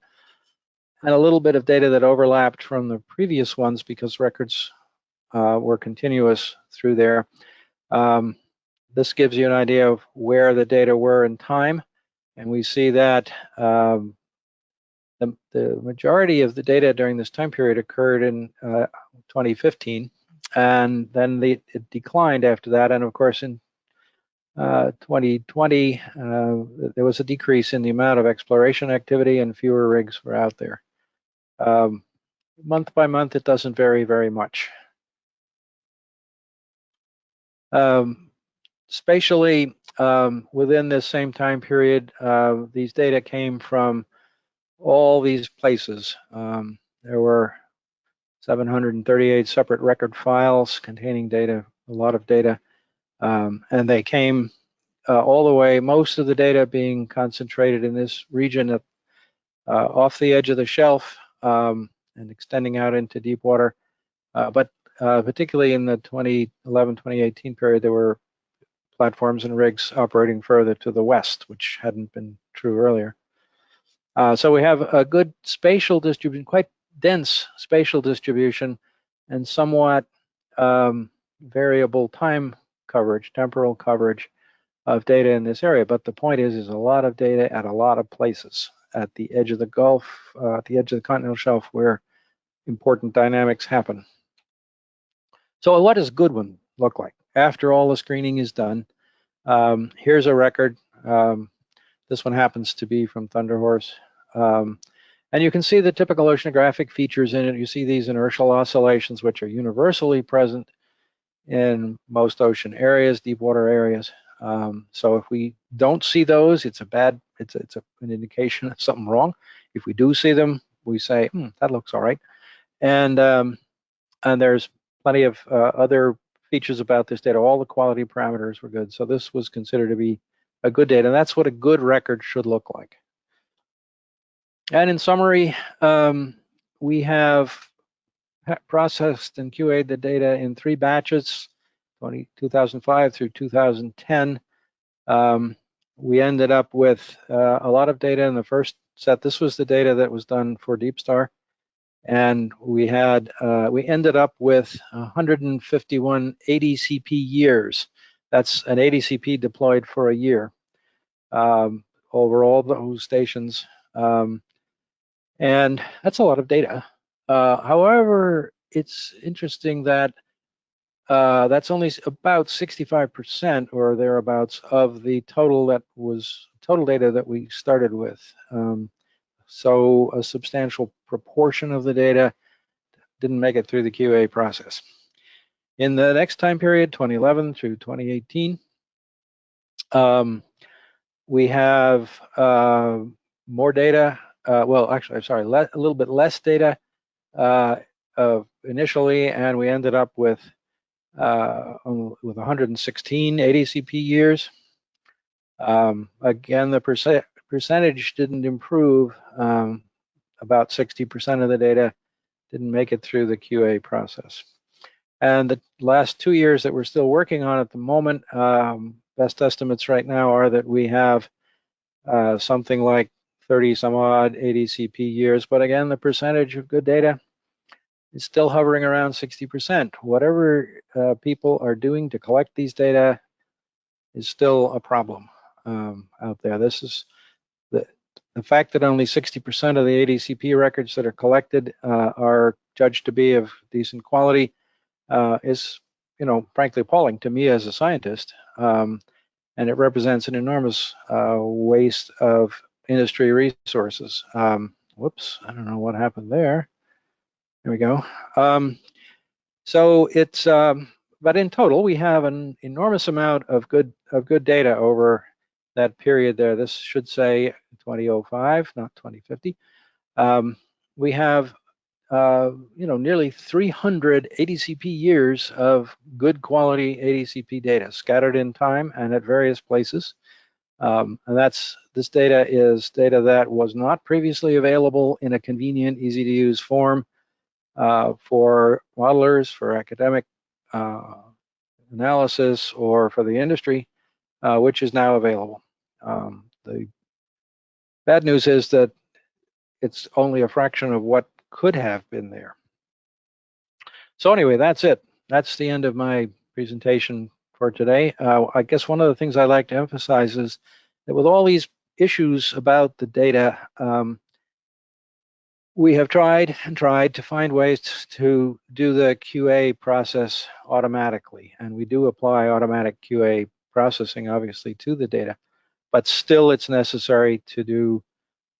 and a little bit of data that overlapped from the previous ones because records were continuous through there. This gives you an idea of where the data were in time, and we see that the majority of the data during this time period occurred in 2015, and then it declined after that, and of course in 2020, there was a decrease in the amount of exploration activity and fewer rigs were out there. Month by month, it doesn't vary very much. Spatially, within this same time period, these data came from all these places. There were 738 separate record files containing data, a lot of data, and they came all the way, most of the data being concentrated in this region off the edge of the shelf and extending out into deep water. But particularly in the 2011-2018 period, there were platforms and rigs operating further to the west, which hadn't been true earlier. So we have a good spatial distribution, quite dense spatial distribution, and somewhat variable time coverage, temporal coverage of data in this area. But the point is a lot of data at a lot of places at the edge of the Gulf, at the edge of the continental shelf where important dynamics happen. So what does a good one look like? After all the screening is done, here's a record. This one happens to be from Thunder Horse. And you can see the typical oceanographic features in it. You see these inertial oscillations, which are universally present in most ocean areas, deep water areas. So if we don't see those, it's an indication of something wrong. If we do see them, we say, that looks all right. And there's plenty of other features about this data. All the quality parameters were good. So this was considered to be a good data. And that's what a good record should look like. And in summary, we have processed and QA'd the data in 3 batches, 2005 through 2010. We ended up with a lot of data in the first set. This was the data that was done for DeepStar. And we ended up with 151 ADCP years. That's an ADCP deployed for a year over all those stations. And that's a lot of data. However, it's interesting that that's only about 65% or thereabouts of the total data that we started with. So a substantial proportion of the data didn't make it through the QA process. In the next time period, 2011 through 2018, we have more data. Well, actually, I'm sorry, a little bit less data initially, and we ended up with 116 ADCP years. Again, the percentage didn't improve. About 60% of the data didn't make it through the QA process. And the last 2 years that we're still working on at the moment, best estimates right now are that we have something like 30 some odd ADCP years. But again, the percentage of good data is still hovering around 60%. Whatever people are doing to collect these data is still a problem out there. This is the fact that only 60% of the ADCP records that are collected are judged to be of decent quality is, frankly appalling to me as a scientist. And it represents an enormous waste of industry resources. Whoops, I don't know what happened there. There we go. So it's, but in total, we have an enormous amount of good data over that period there. This should say 2005, not 2050. We have nearly 300 ADCP years of good quality ADCP data scattered in time and at various places. And this data is data that was not previously available in a convenient, easy to use form for modelers, for academic analysis, or for the industry, which is now available. The bad news is that it's only a fraction of what could have been there. So anyway, that's it. That's the end of my presentation for today. I guess one of the things I'd like to emphasize is that with all these issues about the data, we have tried and tried to find ways to do the QA process automatically. And we do apply automatic QA processing, obviously, to the data. But still, it's necessary to do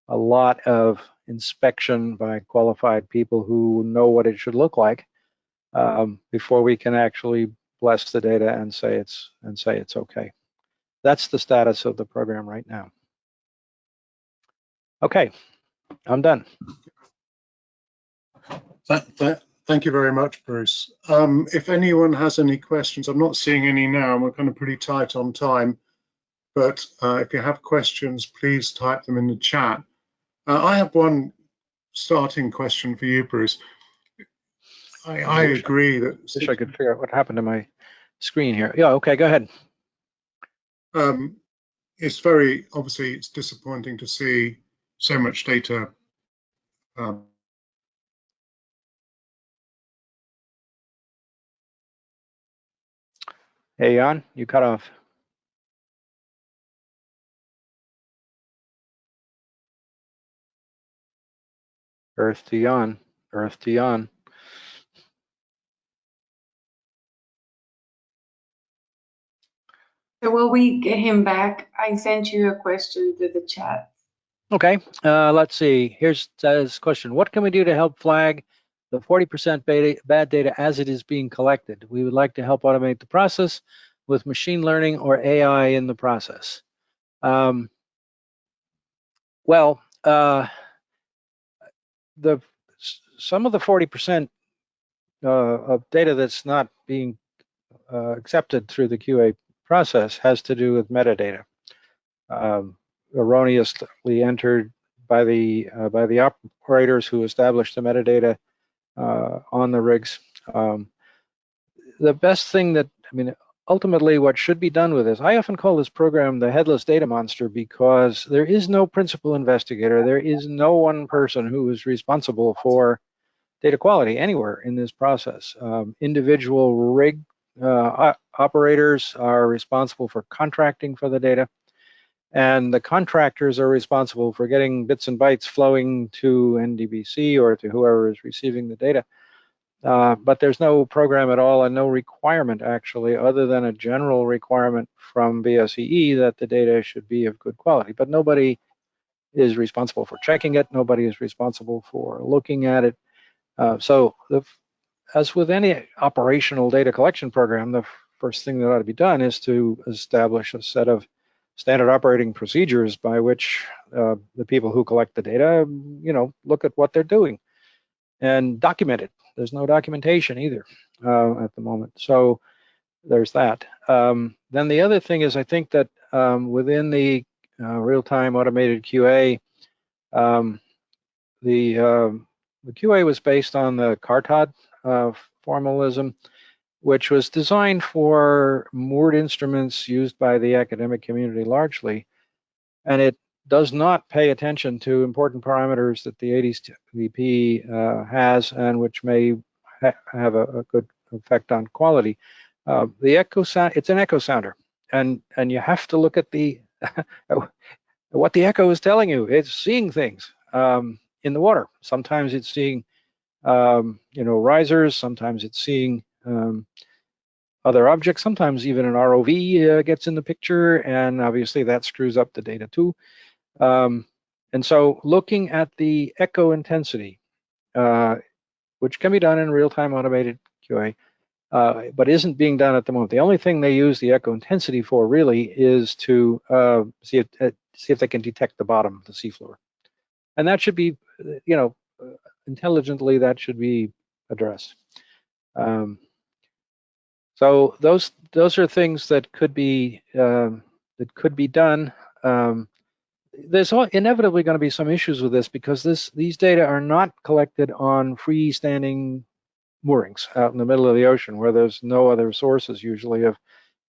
a lot of inspection by qualified people who know what it should look like before we can actually bless the data and say it's okay. That's the status of the program right now. Okay, I'm done. Thank you very much, Bruce. If anyone has any questions, I'm not seeing any now, and we're kind of pretty tight on time. But if you have questions, please type them in the chat. I have one starting question for you, Bruce. I agree that... I wish I could figure out what happened to my screen here. Yeah, okay, go ahead. It's very, obviously, it's disappointing to see so much data Hey, Jan, you cut off. Earth to Jan, Earth to Jan. So will we get him back? I sent you a question to the chat. Okay, let's see. Here's this question. What can we do to help flag the 40% bad data as it is being collected? We would like to help automate the process with machine learning or AI in the process. Some of the 40% of data that's not being accepted through the QA process has to do with metadata, erroneously entered by the operators who established the metadata on the rigs. The best thing that, ultimately what should be done with this, I often call this program the headless data monster, because there is no principal investigator. There is no one person who is responsible for data quality anywhere in this process. Individual rig operators are responsible for contracting for the data, and the contractors are responsible for getting bits and bytes flowing to NDBC or to whoever is receiving the data. But there's no program at all and no requirement, actually, other than a general requirement from BSEE that the data should be of good quality. But nobody is responsible for checking it. Nobody is responsible for looking at it. As with any operational data collection program, the first thing that ought to be done is to establish a set of standard operating procedures by which the people who collect the data, look at what they're doing and document it. There's no documentation either at the moment. So there's that. Then the other thing is, I think that within the real-time automated QA, the QA was based on the CARTOD formalism, which was designed for moored instruments used by the academic community largely, and it does not pay attention to important parameters that the ADCP has, and which may have a good effect on quality. The echo sound, it's an echo sounder, and you have to look at the what the echo is telling you. It's seeing things in the water. Sometimes it's seeing risers. Sometimes it's seeing other objects. Sometimes even an ROV gets in the picture, and obviously that screws up the data too. And so looking at the echo intensity, which can be done in real-time automated QA, but isn't being done at the moment. The only thing they use the echo intensity for really is to see if they can detect the bottom of the seafloor, and that should be, intelligently that should be addressed. So those are things that could be done. There's inevitably going to be some issues with this because these data are not collected on freestanding moorings out in the middle of the ocean where there's no other sources usually of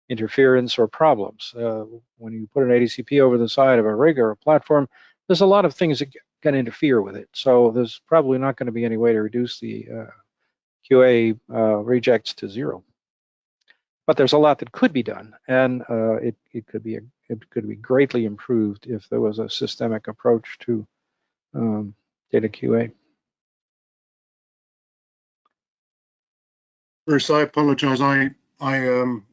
interference or problems. When you put an ADCP over the side of a rig or a platform, there's a lot of things that can interfere with it. So there's probably not going to be any way to reduce the QA rejects to 0. But there's a lot that could be done, and it could be greatly improved if there was a systemic approach to data QA. Bruce, I apologize. I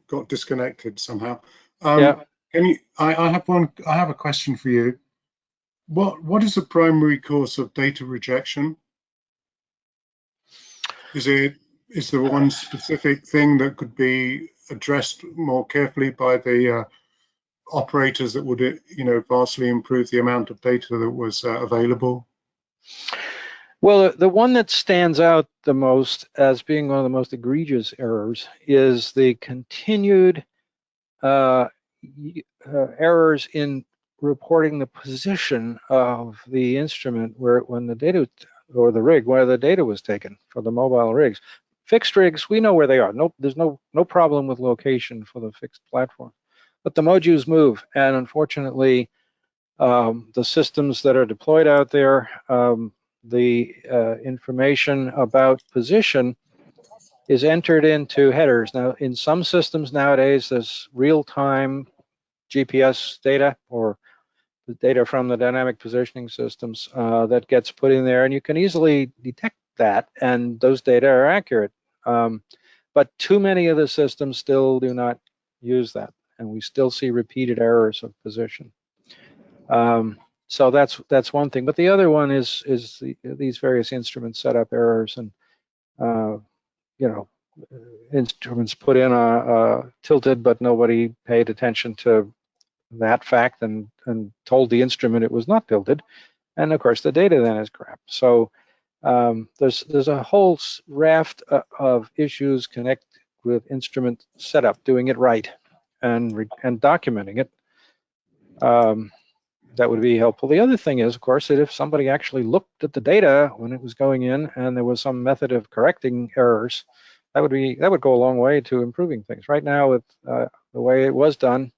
got disconnected somehow. Yeah. Can you? I have a question for you. What is the primary cause of data rejection? Is there one specific thing that could be addressed more carefully by the operators that would, vastly improve the amount of data that was available? Well, the one that stands out the most as being one of the most egregious errors is the continued errors in reporting the position of the instrument when the data, or the rig where the data was taken for the mobile rigs. Fixed rigs, we know where they are. There's no problem with location for the fixed platform, but the MOJUs move, and unfortunately, the systems that are deployed out there, the information about position is entered into headers. Now, in some systems nowadays, there's real-time GPS data or the data from the dynamic positioning systems that gets put in there, and you can easily detect that, and those data are accurate. But too many of the systems still do not use that, and we still see repeated errors of position. So that's one thing. But the other one is these various instrument setup errors, and instruments put in tilted, but nobody paid attention to that fact and told the instrument it was not tilted, and of course the data then is crap. So there's a whole raft of issues connected with instrument setup, doing it right, and documenting it. That would be helpful. The other thing is, of course, that if somebody actually looked at the data when it was going in and there was some method of correcting errors, that would go a long way to improving things. Right now, with the way it was done,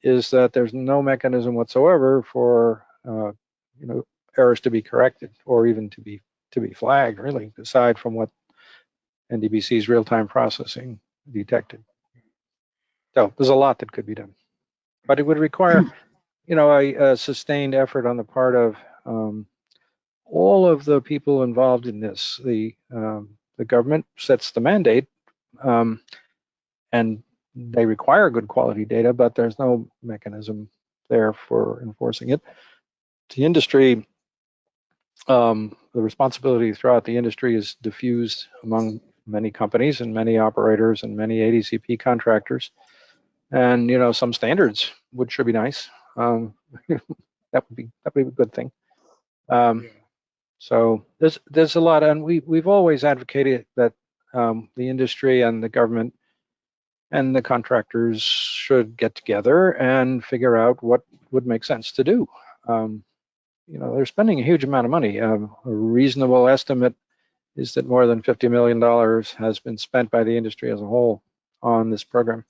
is that there's no mechanism whatsoever for errors to be corrected or even to be flagged, really, aside from what NDBC's real-time processing detected. So there's a lot that could be done, but it would require a sustained effort on the part of all of the people involved in this. The government sets the mandate, and they require good quality data, but there's no mechanism there for enforcing it. The industry, the responsibility throughout the industry is diffused among many companies and many operators and many ADCP contractors. And some standards should be nice. That would be a good thing. So there's a lot, and we've always advocated that the industry and the government and the contractors should get together and figure out what would make sense to do. They're spending a huge amount of money. A reasonable estimate is that more than $50 million has been spent by the industry as a whole on this program.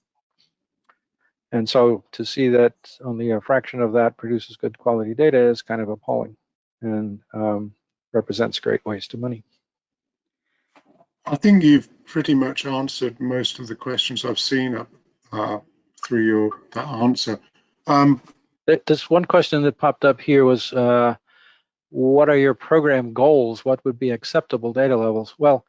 And so to see that only a fraction of that produces good quality data is kind of appalling, and represents great waste of money. I think you've pretty much answered most of the questions I've seen through that answer. There's one question that popped up here was, what are your program goals? What would be acceptable data levels? Well,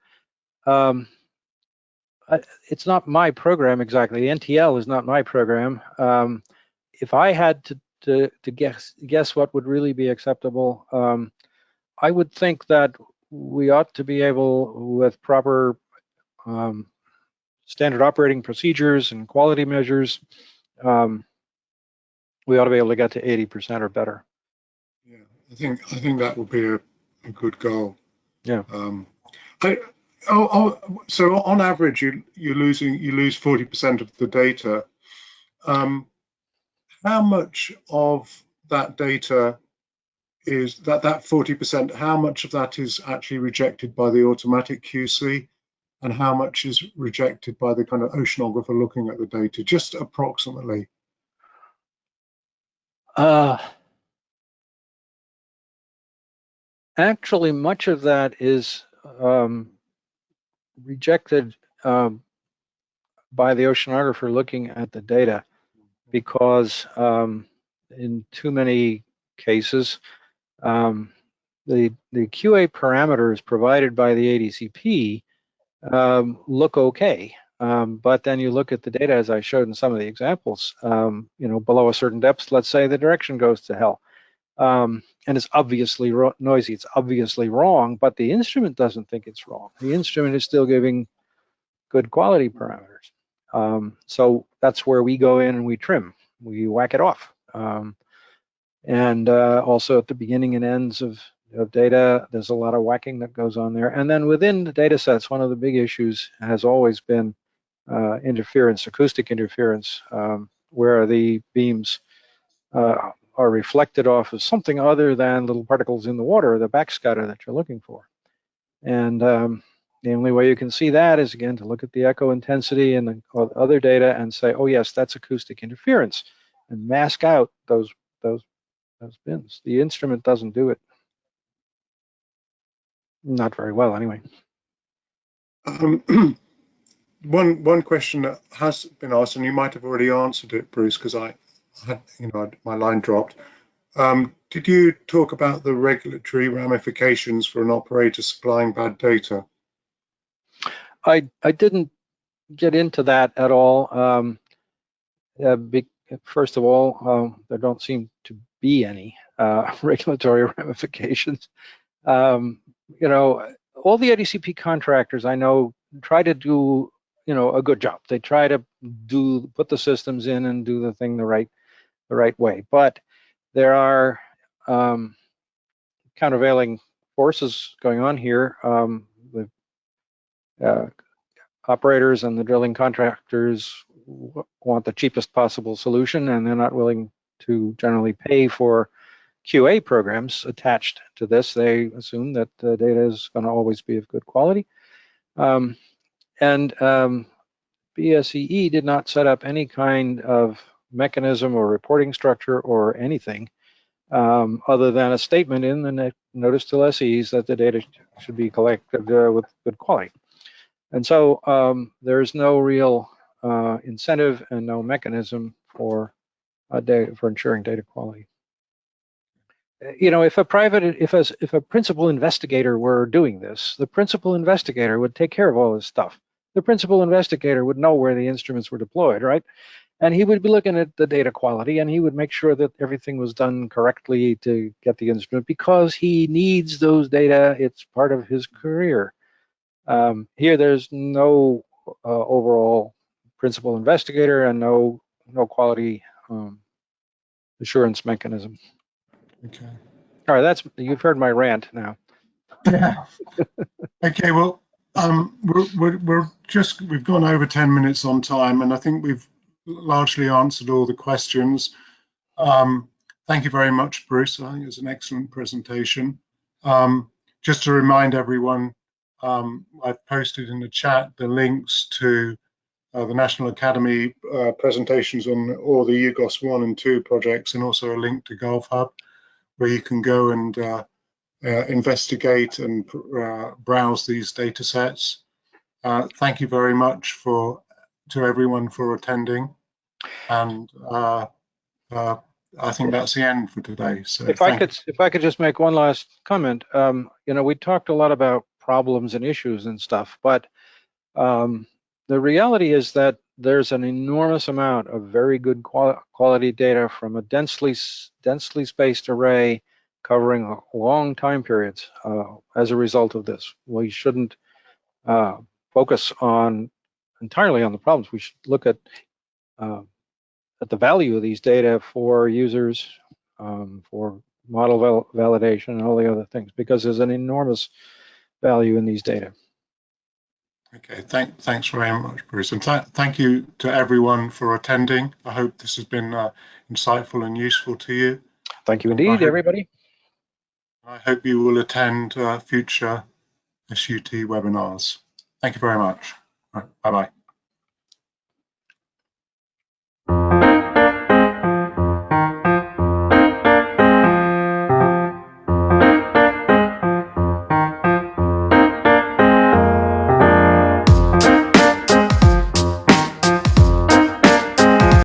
it's not my program exactly. NTL is not my program. If I had to guess what would really be acceptable, I would think that we ought to be able, with proper standard operating procedures and quality measures, we ought to be able to get to 80% or better. Yeah, I think that would be a good goal. Yeah. So on average, you lose 40% of the data. How much of that data is that 40%? How much of that is actually rejected by the automatic QC, and how much is rejected by the kind of oceanographer looking at the data, just approximately? Actually, much of that is rejected by the oceanographer looking at the data, because in too many cases, the QA parameters provided by the ADCP look okay, but then you look at the data, as I showed in some of the examples. Below a certain depth, let's say the direction goes to hell, and it's obviously noisy. It's obviously wrong, but the instrument doesn't think it's wrong. The instrument is still giving good quality parameters. So that's where we go in and we trim, we whack it off. And also at the beginning and ends of data, there's a lot of whacking that goes on there. And then within the data sets, one of the big issues has always been interference, acoustic interference, where the beams are reflected off of something other than little particles in the water, the backscatter that you're looking for. And the only way you can see that is, again, to look at the echo intensity and the other data and say, oh yes, that's acoustic interference, and mask out those bins. The instrument doesn't do it. Not very well, anyway. One question that has been asked, and you might have already answered it, Bruce, because I had, my line dropped. Did you talk about the regulatory ramifications for an operator supplying bad data? I didn't get into that at all. First of all, there don't seem to be any regulatory ramifications. All the ADCP contractors I know try to do, a good job. They try to put the systems in and do the thing the right way. But there are countervailing forces going on here. The operators and the drilling contractors want the cheapest possible solution, and they're not willing to generally pay for QA programs attached to this. They assume that the data is going to always be of good quality. BSEE did not set up any kind of mechanism or reporting structure or anything other than a statement in the notice to lessees that the data should be collected with good quality. And so there's no real incentive and no mechanism for ensuring data quality. If a principal investigator were doing this, the principal investigator would take care of all this stuff. The principal investigator would know where the instruments were deployed, right? And he would be looking at the data quality, and he would make sure that everything was done correctly to get the instrument, because he needs those data. It's part of his career. Here, there's no overall principal investigator and no quality assurance mechanism. Okay. All right, you've heard my rant now. Yeah. Okay. Well, we've gone over 10 minutes on time, and I think we've largely answered all the questions. Thank you very much, Bruce. I think it was an excellent presentation. Just to remind everyone, I've posted in the chat the links to the National Academy presentations on all the UGOS 1 and 2 projects, and also a link to GulfHub, where you can go and investigate and browse these data sets. Thank you very much to everyone for attending, and I think that's the end for today. So if I could just make one last comment. We talked a lot about problems and issues and stuff, but the reality is that there's an enormous amount of very good quality data from a densely spaced array covering long time periods as a result of this. We shouldn't focus on entirely on the problems. We should look at the value of these data for users, for model validation, and all the other things, because there's an enormous value in these data. Okay, thanks very much, Bruce, and thank you to everyone for attending. I hope this has been insightful and useful to you. Thank you indeed, everybody. I hope you will attend future SUT webinars. Thank you very much. Bye-bye.